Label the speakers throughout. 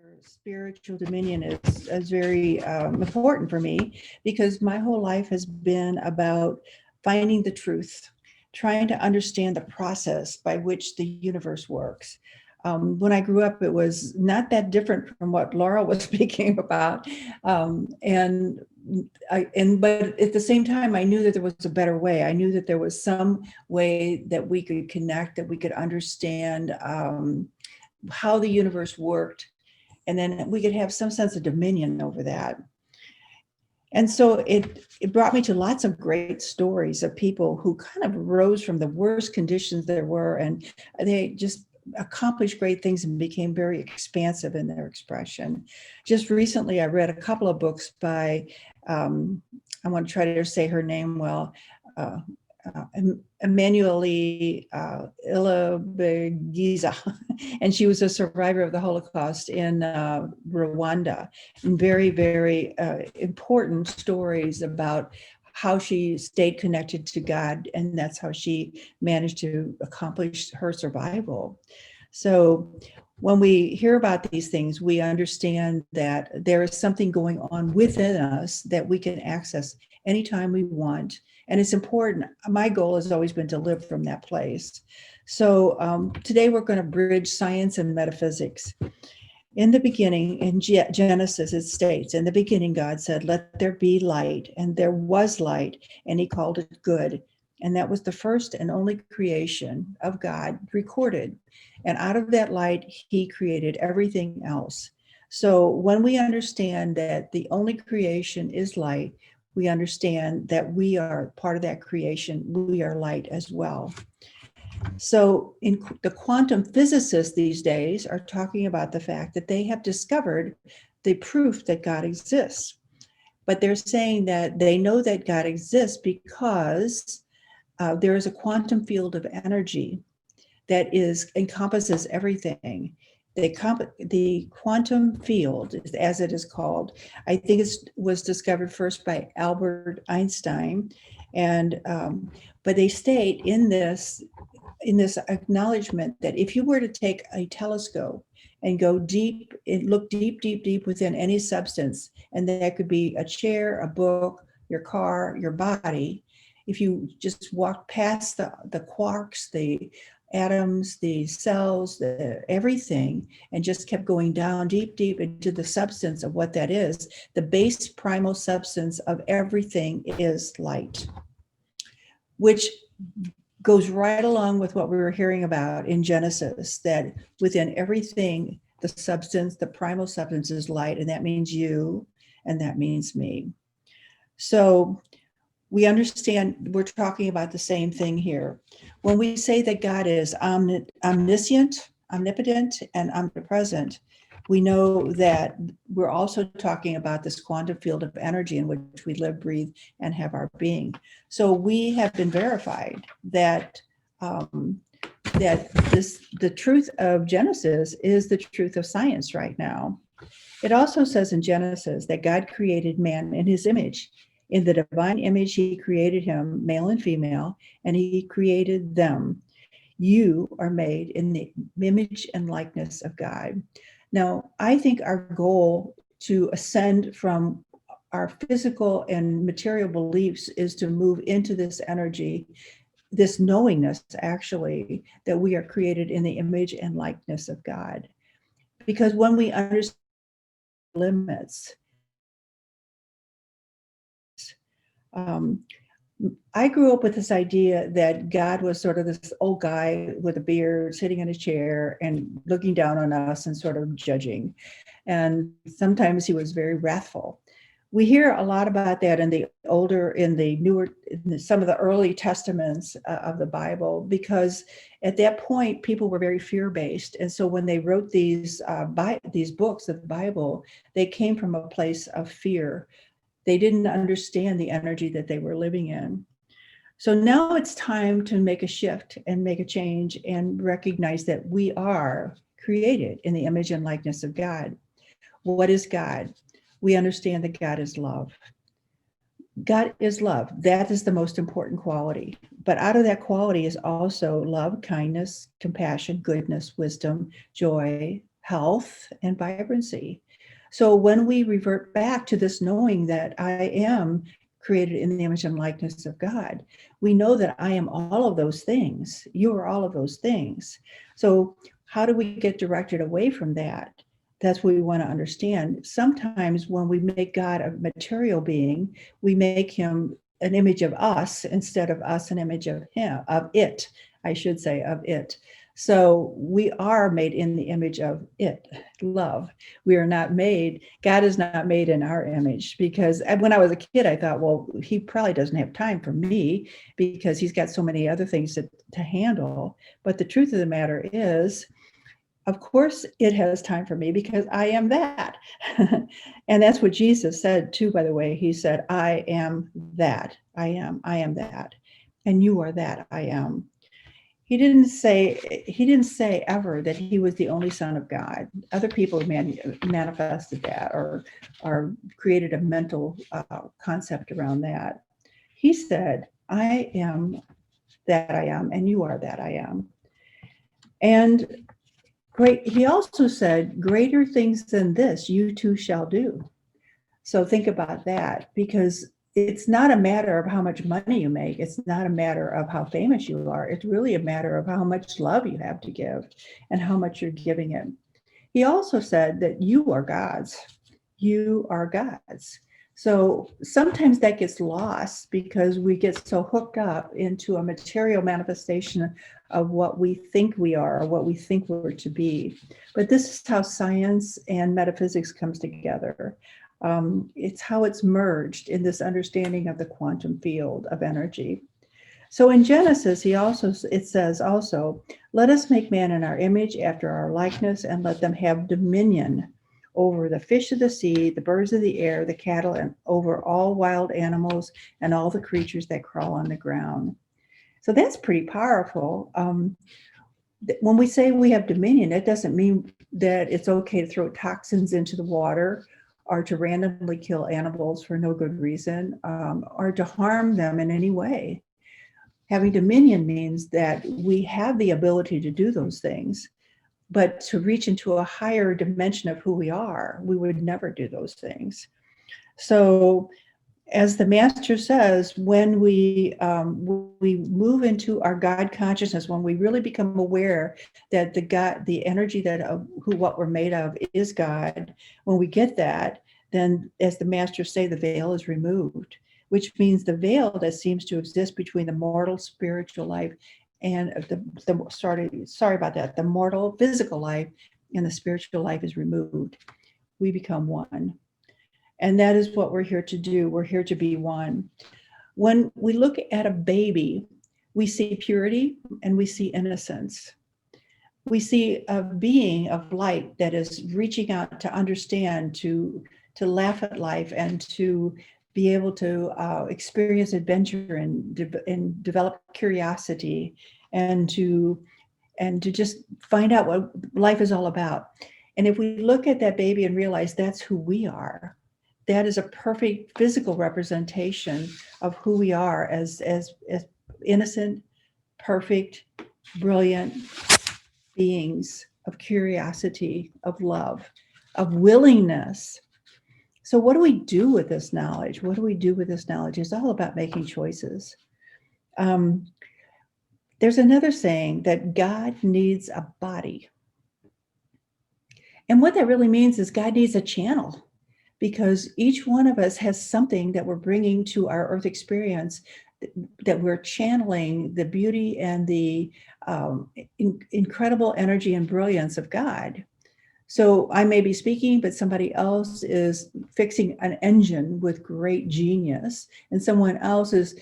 Speaker 1: Your spiritual dominion is very important for me because my whole life has been about finding the truth, trying to understand the process by which the universe works. When I grew up, it was not that different from what Laura was speaking about, but at the same time, I knew that there was a better way. I knew that there was some way that we could connect, that we could understand how the universe worked, and then we could have some sense of dominion over that. And so it brought me to lots of great stories of people who kind of rose from the worst conditions there were, and they just accomplished great things and became very expansive in their expression. Just recently, I read a couple of books by, I want to try to say her name well, Emanuele Ilabagiza, and she was a survivor of the Holocaust in Rwanda. And very, very important stories about how she stayed connected to God, and that's how she managed to accomplish her survival. So when we hear about these things, we understand that there is something going on within us that we can access anytime we want. And it's important. My goal has always been to live from that place. So today we're going to bridge science and metaphysics. In the beginning, in Genesis, it states, in the beginning, God said, let there be light, and there was light, and he called it good. And that was the first and only creation of God recorded. And out of that light, he created everything else. So when we understand that the only creation is light, we understand that we are part of that creation. We are light as well. So in the quantum physicists these days are talking about the fact that they have discovered the proof that God exists. But they're saying that they know that God exists because there is a quantum field of energy that encompasses everything. The quantum field, as it is called, I think it was discovered first by Albert Einstein, and but they state in this acknowledgement that if you were to take a telescope and go deep and look deep within any substance, and that could be a chair, a book, your car, your body, if you just walk past the quarks, the atoms, the cells, everything, and just kept going down deep into the substance of what that is, the base primal substance of everything is light, which goes right along with what we were hearing about in Genesis, that within everything, the substance, the primal substance is light, and that means you, and that means me. So we understand we're talking about the same thing here. When we say that God is omniscient, omnipotent, and omnipresent, we know that we're also talking about this quantum field of energy in which we live, breathe, and have our being. So we have been verified that the truth of Genesis is the truth of science right now. It also says in Genesis that God created man in his image. In the divine image, he created him, male and female, and he created them. You are made in the image and likeness of God. Now, I think our goal to ascend from our physical and material beliefs is to move into this energy, this knowingness, actually, that we are created in the image and likeness of God. Because when we understand limits, I grew up with this idea that God was sort of this old guy with a beard sitting in a chair and looking down on us and sort of judging. And sometimes he was very wrathful. We hear a lot about that in the newer, some of the early testaments of the Bible, because at that point, people were very fear-based. And so when they wrote these books of the Bible, they came from a place of fear. They didn't understand the energy that they were living in. So now it's time to make a shift and make a change and recognize that we are created in the image and likeness of God. What is God? We understand that God is love. God is love. That is the most important quality. But out of that quality is also love, kindness, compassion, goodness, wisdom, joy, health, and vibrancy. So when we revert back to this knowing that I am created in the image and likeness of God, we know that I am all of those things. You are all of those things. So how do we get directed away from that? That's what we want to understand. Sometimes when we make God a material being, we make him an image of us instead of us an image of him, of it, I should say, of it. So we are made in the image of it, love. We are not made, God is not made in our image, because when I was a kid, I thought, well, he probably doesn't have time for me because he's got so many other things to handle. But the truth of the matter is, of course, it has time for me because I am that. And that's what Jesus said too, by the way. He said, I am that. I am that. And you are that I am. He didn't say ever that he was the only son of God. Other people manifested that or created a mental concept around that. He said, I am that I am, and you are that I am. And he also said, greater things than this you too shall do. So think about that, because it's not a matter of how much money you make. It's not a matter of how famous you are. It's really a matter of how much love you have to give and how much you're giving it. He also said that you are God's. You are God's. So sometimes that gets lost because we get so hooked up into a material manifestation of what we think we are or what we think we're to be. But this is how science and metaphysics comes together. It's how it's merged in this understanding of the quantum field of energy. So in Genesis, it says also, let us make man in our image after our likeness, and let them have dominion over the fish of the sea, the birds of the air, the cattle, and over all wild animals and all the creatures that crawl on the ground. So that's pretty powerful. When we say we have dominion, it doesn't mean that it's okay to throw toxins into the water or to randomly kill animals for no good reason, or to harm them in any way. Having dominion means that we have the ability to do those things, but to reach into a higher dimension of who we are, we would never do those things. So as the master says, when we move into our God consciousness, when we really become aware that the energy that what we're made of is God, when we get that, then as the masters say, the veil is removed, which means the veil that seems to exist between the mortal spiritual life and the mortal physical life and the spiritual life is removed. We become one. And that is what we're here to do. We're here to be one. When we look at a baby, we see purity and we see innocence. We see a being of light that is reaching out to understand, to laugh at life, and to be able to experience adventure and develop curiosity, and to just find out what life is all about. And if we look at that baby and realize that's who we are, that is a perfect physical representation of who we are as innocent, perfect, brilliant beings of curiosity, of love, of willingness. So what do we do with this knowledge? What do we do with this knowledge? It's all about making choices. There's another saying that God needs a body. And what that really means is God needs a channel, because each one of us has something that we're bringing to our earth experience, that we're channeling the beauty and the incredible energy and brilliance of God. So I may be speaking, but somebody else is fixing an engine with great genius, and someone else is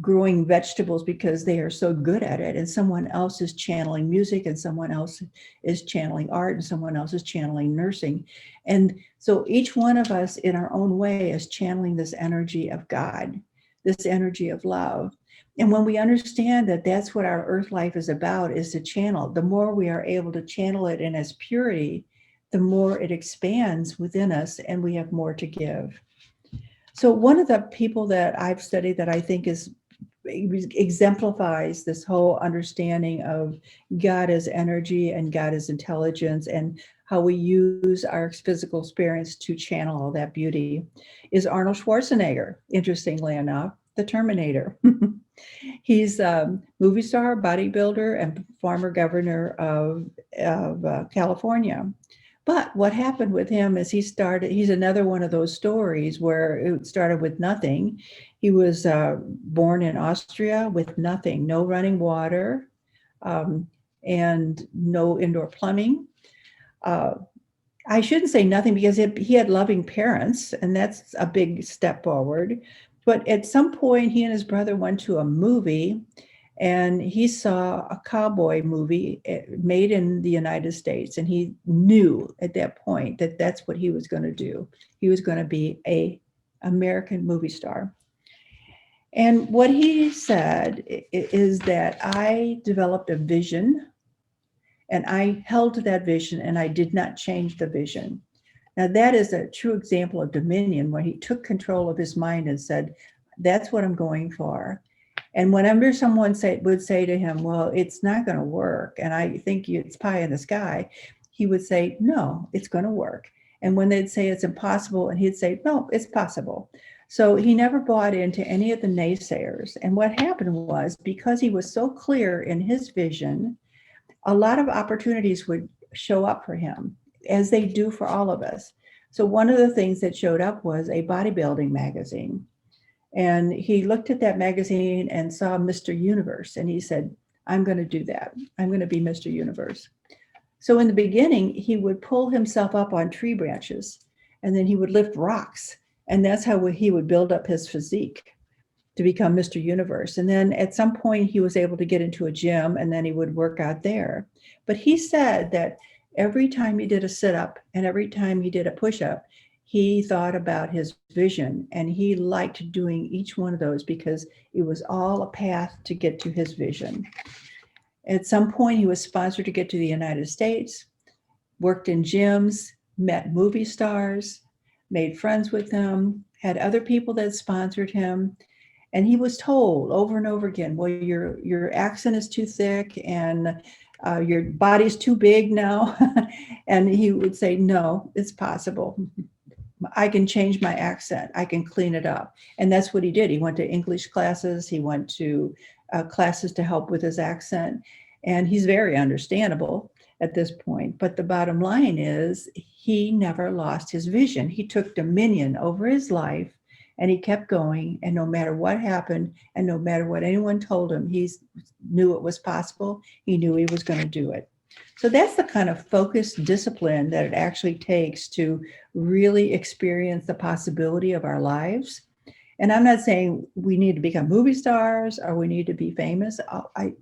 Speaker 1: growing vegetables because they are so good at it, and someone else is channeling music, and someone else is channeling art, and someone else is channeling nursing. And so each one of us in our own way is channeling this energy of God, this energy of love. And when we understand that that's what our earth life is about, is to channel, the more we are able to channel it in its purity, the more it expands within us and we have more to give. So one of the people that I've studied that I think is exemplifies this whole understanding of God as energy and God as intelligence, and how we use our physical experience to channel all that beauty, is Arnold Schwarzenegger, interestingly enough, the Terminator. He's a movie star, bodybuilder, and former governor of California. But what happened with him is he's another one of those stories where it started with nothing. He was born in Austria with nothing, no running water, um, and no indoor plumbing. Uh, I shouldn't say nothing, because he had loving parents, and that's a big step forward. But at some point, he and his brother went to a movie, and he saw a cowboy movie made in the United States. And he knew at that point that that's what he was going to do. He was going to be a American movie star. And what he said is that I developed a vision, and I held to that vision, and I did not change the vision. Now, that is a true example of dominion, where he took control of his mind and said, that's what I'm going for. And whenever someone would say to him, well, it's not going to work, and I think it's pie in the sky, he would say, no, it's going to work. And when they'd say it's impossible, and he'd say, no, it's possible. So he never bought into any of the naysayers. And what happened was, because he was so clear in his vision, a lot of opportunities would show up for him, as they do for all of us. So one of the things that showed up was a bodybuilding magazine. And he looked at that magazine and saw Mr. Universe, and he said, I'm going to do that. I'm going to be Mr. Universe. So in the beginning, he would pull himself up on tree branches, and then he would lift rocks. And that's how he would build up his physique to become Mr. Universe. And then at some point, he was able to get into a gym, and then he would work out there. But he said that every time he did a sit-up and every time he did a push-up, he thought about his vision, and he liked doing each one of those because it was all a path to get to his vision. At some point, he was sponsored to get to the United States, worked in gyms, met movie stars, made friends with them, had other people that sponsored him. And he was told over and over again, well, your accent is too thick, and your body's too big now. And he would say, no, it's possible. I can change my accent. I can clean it up. And that's what he did. He went to English classes. He went to classes to help with his accent. And he's very understandable at this point. But the bottom line is, he never lost his vision. He took dominion over his life, and he kept going. And no matter what happened, and no matter what anyone told him, he knew it was possible. He knew he was going to do it. So that's the kind of focused discipline that it actually takes to really experience the possibility of our lives. And I'm not saying we need to become movie stars or we need to be famous.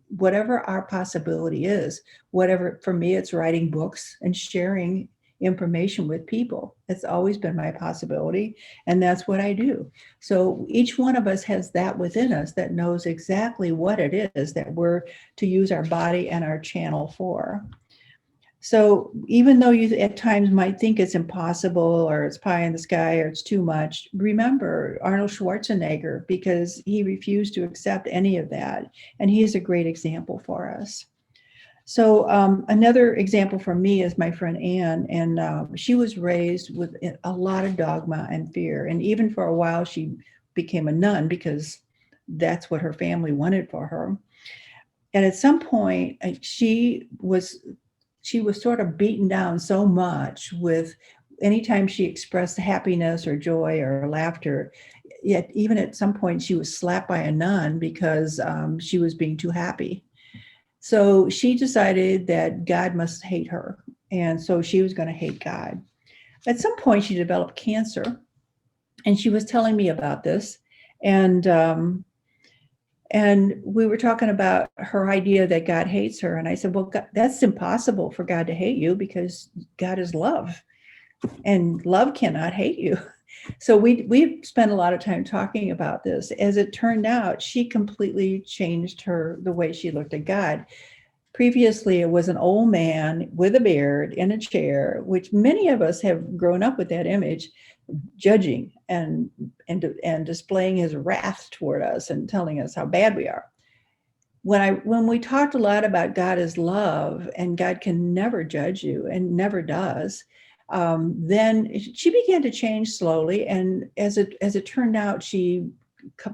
Speaker 1: Whatever our possibility is, whatever, for me, it's writing books and sharing information with people. It's always been my possibility, and that's what I do. So each one of us has that within us that knows exactly what it is that we're to use our body and our channel for. So even though you at times might think it's impossible, or it's pie in the sky, or it's too much, remember Arnold Schwarzenegger, because he refused to accept any of that. And he is a great example for us. So another example for me is my friend Anne, and she was raised with a lot of dogma and fear. And even for a while, she became a nun because that's what her family wanted for her. And at some point, she was sort of beaten down so much with anytime she expressed happiness or joy or laughter. Yet even at some point, she was slapped by a nun because she was being too happy. So she decided that God must hate her. And so she was going to hate God. At some point, she developed cancer. And she was telling me about this. And we were talking about her idea that God hates her. And I said, well, God, that's impossible for God to hate you, because God is love. And love cannot hate you. So we spent a lot of time talking about this. As it turned out, she completely changed the way she looked at God. Previously, it was an old man with a beard in a chair, which many of us have grown up with that image. judging and displaying his wrath toward us and telling us how bad we are. When we talked a lot about God as love, and God can never judge you and never does, then she began to change slowly. And as it turned out, she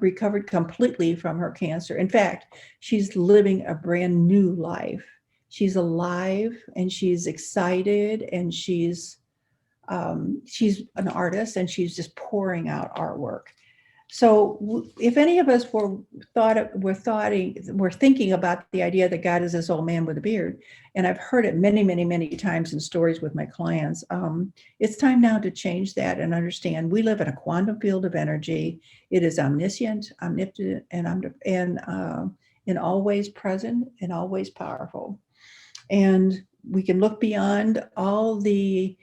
Speaker 1: recovered completely from her cancer. In fact, she's living a brand new life. She's alive and she's excited, and she's an artist, and she's just pouring out artwork. So if any of us were thinking about the idea that God is this old man with a beard, and I've heard it many, many, many times in stories with my clients, it's time now to change that and understand we live in a quantum field of energy. It is omniscient, omnipotent, and always present and always powerful. And we can look beyond all the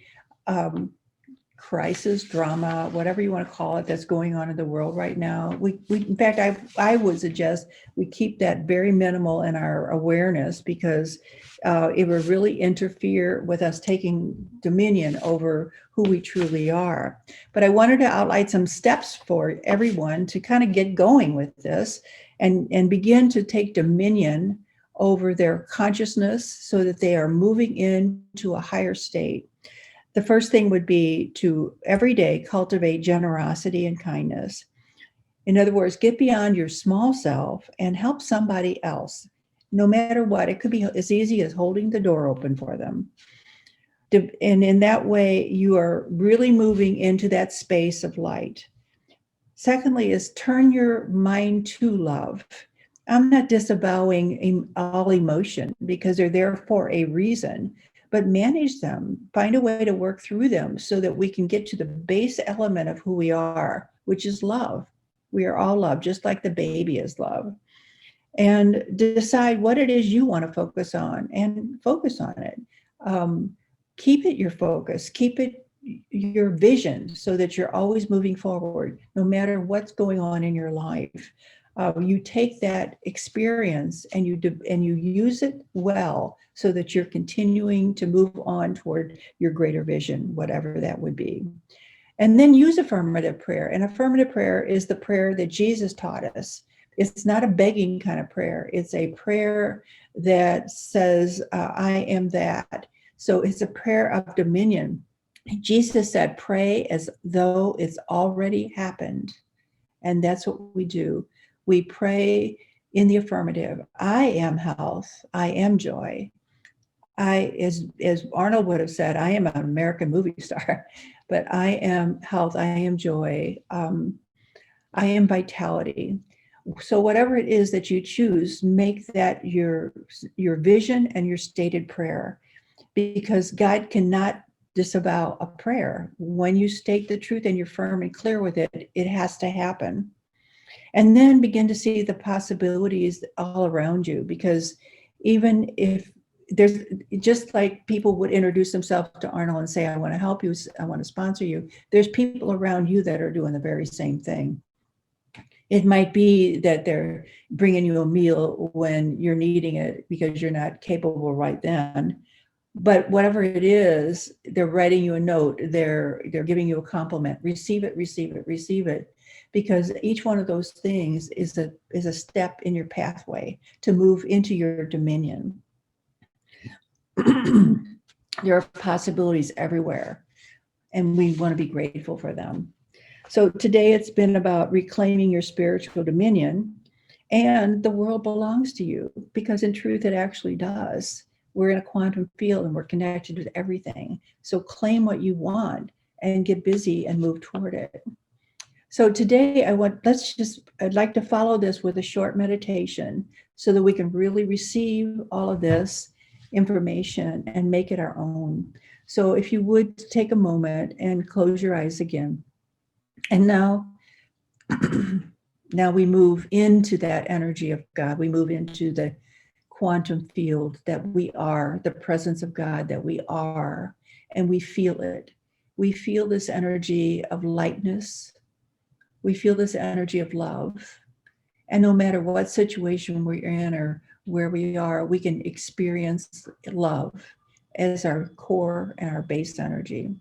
Speaker 1: crisis, drama, whatever you want to call it, that's going on in the world right now. We in fact, I would suggest we keep that very minimal in our awareness, because it would really interfere with us taking dominion over who we truly are. But I wanted to outline some steps for everyone to kind of get going with this and begin to take dominion over their consciousness so that they are moving into a higher state. The first thing would be to every day cultivate generosity and kindness. In other words, get beyond your small self and help somebody else, no matter what. It could be as easy as holding the door open for them. And in that way, you are really moving into that space of light. Secondly, is turn your mind to love. I'm not disavowing all emotion, because they're there for a reason, but manage them, find a way to work through them so that we can get to the base element of who we are, which is love. We are all love, just like the baby is love. And decide what it is you want to focus on, and focus on it. Keep it your focus, keep it your vision, so that you're always moving forward, no matter what's going on in your life. You take that experience and you use it well, so that you're continuing to move on toward your greater vision, whatever that would be. And then use affirmative prayer. And affirmative prayer is the prayer that Jesus taught us. It's not a begging kind of prayer. It's a prayer that says, I am that. So it's a prayer of dominion. Jesus said, pray as though it's already happened. And that's what we do. We pray in the affirmative. I am health. I am joy. As Arnold would have said, I am an American movie star, but I am health. I am joy. I am vitality. So whatever it is that you choose, make that your vision and your stated prayer, because God cannot disavow a prayer. When you state the truth and you're firm and clear with it, it has to happen. And then begin to see the possibilities all around you, because even if there's, just like people would introduce themselves to Arnold and say, I want to help you, I want to sponsor you, there's people around you that are doing the very same thing. It might be that they're bringing you a meal when you're needing it because you're not capable right then. But whatever it is, they're writing you a note, they're giving you a compliment. Receive it, receive it, receive it. Because each one of those things is a step in your pathway to move into your dominion. There are possibilities everywhere, and we want to be grateful for them. So today it's been about reclaiming your spiritual dominion, and the world belongs to you, because in truth it actually does. We're in a quantum field and we're connected with everything. So claim what you want and get busy and move toward it. So today I'd like to follow this with a short meditation so that we can really receive all of this information and make it our own. So if you would take a moment and close your eyes again. And now, now we move into that energy of God. We move into the quantum field that we are, the presence of God that we are, and we feel it. We feel this energy of lightness. We feel this energy of love. And no matter what situation we're in or where we are, we can experience love as our core and our base energy.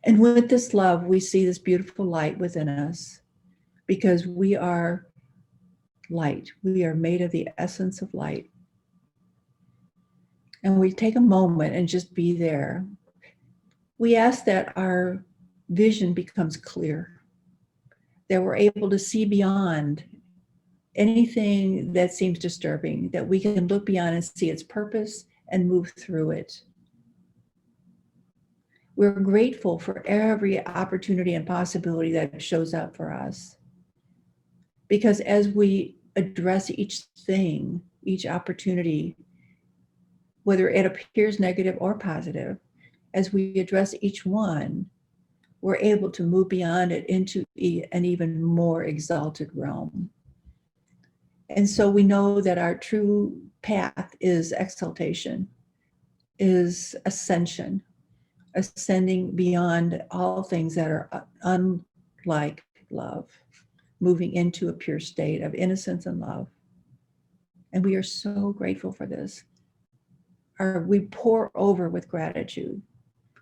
Speaker 1: And with this love, we see this beautiful light within us because we are light. We are made of the essence of light. And we take a moment and just be there. We ask that our vision becomes clear, that we're able to see beyond anything that seems disturbing, that we can look beyond and see its purpose and move through it. We're grateful for every opportunity and possibility that shows up for us. Because as we address each thing, each opportunity, whether it appears negative or positive, as we address each one, we're able to move beyond it into an even more exalted realm. And so we know that our true path is exaltation, is ascension, ascending beyond all things that are unlike love, moving into a pure state of innocence and love. And we are so grateful for this. We pour over with gratitude.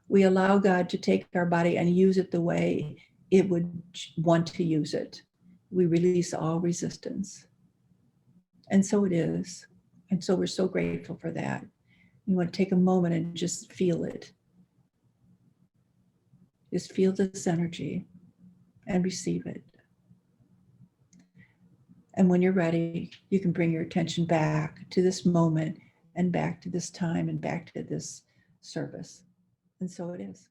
Speaker 1: We allow God to take our body and use it the way it would want to use it. We release all resistance. And so it is. And so we're so grateful for that. You want to take a moment and just feel it. Just feel this energy and receive it. And when you're ready, you can bring your attention back to this moment and back to this time and back to this service. And so it is.